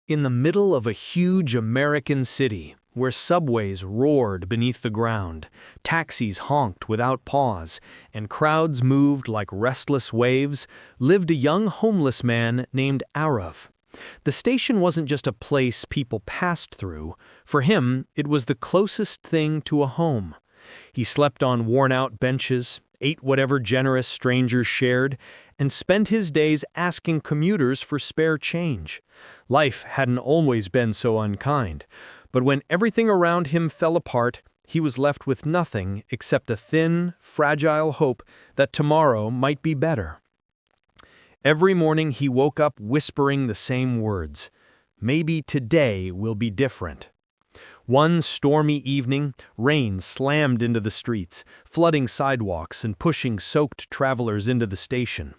In the middle of a huge American city, where subways roared beneath the ground, taxis honked without pause, and crowds moved like restless waves, lived a young homeless man named Aarav. The station wasn't just a place people passed through. For him, it was the closest thing to a home. He slept on worn-out benches, ate whatever generous strangers shared, and spent his days asking commuters for spare change. Life hadn't always been so unkind, but when everything around him fell apart, he was left with nothing except a thin, fragile hope that tomorrow might be better. Every morning he woke up whispering the same words, "Maybe today will be different." One stormy evening, rain slammed into the streets, flooding sidewalks and pushing soaked travelers into the station.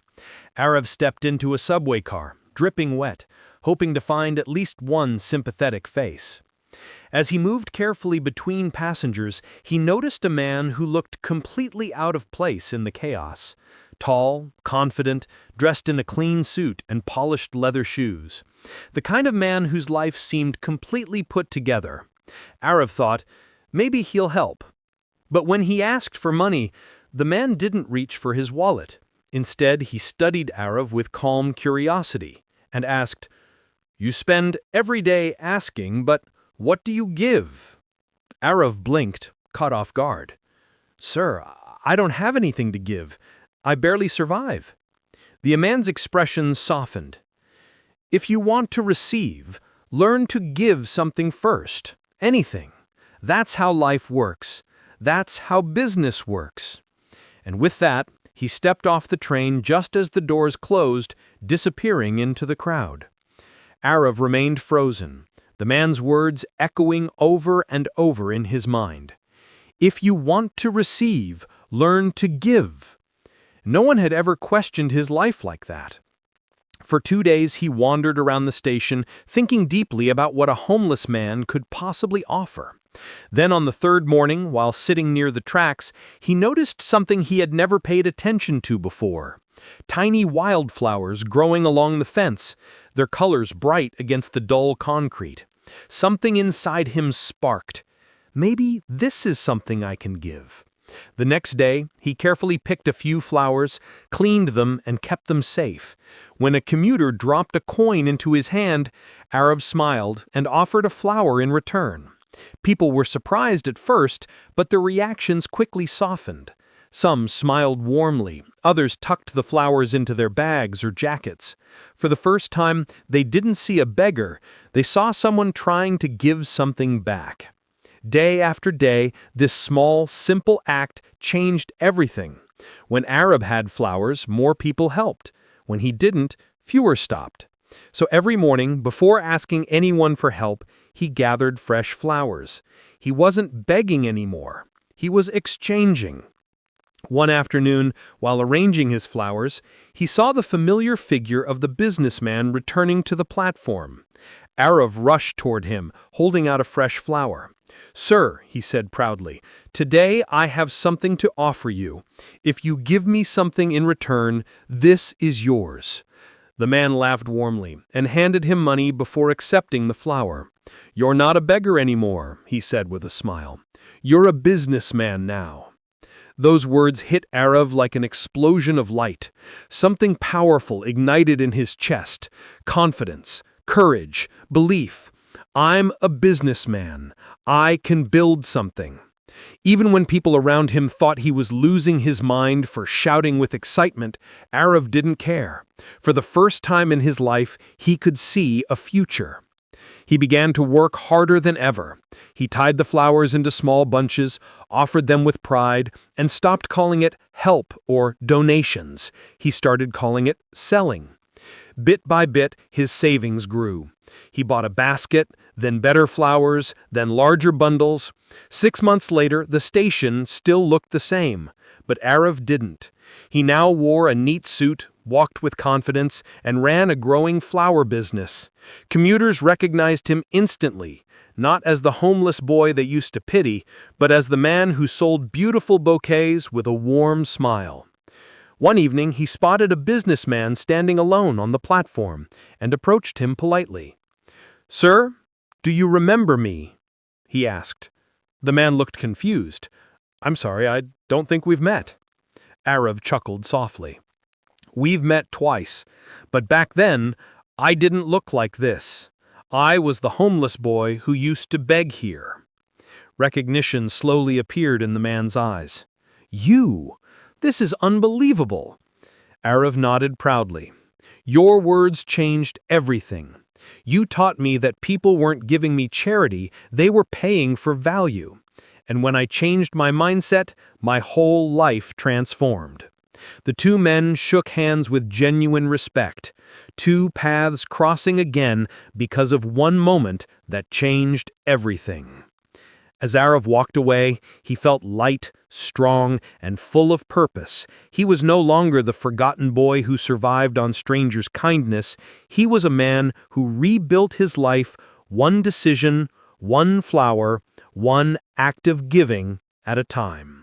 Aarav stepped into a subway car, dripping wet, hoping to find at least one sympathetic face. As he moved carefully between passengers, he noticed a man who looked completely out of place in the chaos. Tall, confident, dressed in a clean suit and polished leather shoes. The kind of man whose life seemed completely put together. Aarav thought, maybe he'll help. But when he asked for money, the man didn't reach for his wallet. Instead, he studied Aarav with calm curiosity and asked, "You spend every day asking, but what do you give?" Aarav blinked, caught off guard. "Sir, I don't have anything to give. I barely survive." The man's expression softened. "If you want to receive, learn to give something first. Anything. That's how life works. That's how business works." And with that, he stepped off the train just as the doors closed, disappearing into the crowd. Aarav remained frozen, the man's words echoing over and over in his mind. "If you want to receive, learn to give." No one had ever questioned his life like that. For 2 days he wandered around the station, thinking deeply about what a homeless man could possibly offer. Then on the third morning, while sitting near the tracks, he noticed something he had never paid attention to before. Tiny wildflowers growing along the fence, their colors bright against the dull concrete. Something inside him sparked. Maybe this is something I can give. The next day, he carefully picked a few flowers, cleaned them, and kept them safe. When a commuter dropped a coin into his hand, Aarav smiled and offered a flower in return. People were surprised at first, but their reactions quickly softened. Some smiled warmly, others tucked the flowers into their bags or jackets. For the first time, they didn't see a beggar, they saw someone trying to give something back. Day after day, this small, simple act changed everything. When Aarav had flowers, more people helped. When he didn't, fewer stopped. So every morning, before asking anyone for help, he gathered fresh flowers. He wasn't begging anymore. He was exchanging. One afternoon, while arranging his flowers, he saw the familiar figure of the businessman returning to the platform. Aarav rushed toward him, holding out a fresh flower. "Sir," he said proudly, "today I have something to offer you. If you give me something in return, this is yours." The man laughed warmly and handed him money before accepting the flower. "You're not a beggar anymore," he said with a smile. "You're a businessman now." Those words hit Aarav like an explosion of light. Something powerful ignited in his chest. Confidence, courage, belief. "I'm a businessman. I can build something." Even when people around him thought he was losing his mind for shouting with excitement, Aarav didn't care. For the first time in his life, he could see a future. He began to work harder than ever. He tied the flowers into small bunches, offered them with pride, and stopped calling it help or donations. He started calling it selling. Bit by bit, his savings grew. He bought a basket, then better flowers, then larger bundles. 6 months later, the station still looked the same, but Aarav didn't. He now wore a neat suit, walked with confidence, and ran a growing flower business. Commuters recognized him instantly, not as the homeless boy they used to pity, but as the man who sold beautiful bouquets with a warm smile. One evening, he spotted a businessman standing alone on the platform and approached him politely. "Sir, do you remember me?" he asked. The man looked confused. "I'm sorry, I don't think we've met." Aarav chuckled softly. "We've met twice, but back then, I didn't look like this. I was the homeless boy who used to beg here." Recognition slowly appeared in the man's eyes. "You? This is unbelievable." Aarav nodded proudly. "Your words changed everything. You taught me that people weren't giving me charity, they were paying for value. And when I changed my mindset, my whole life transformed." The two men shook hands with genuine respect, two paths crossing again because of one moment that changed everything. As Aarav walked away, he felt light, strong, and full of purpose. He was no longer the forgotten boy who survived on strangers' kindness. He was a man who rebuilt his life, one decision, one flower, one act of giving at a time.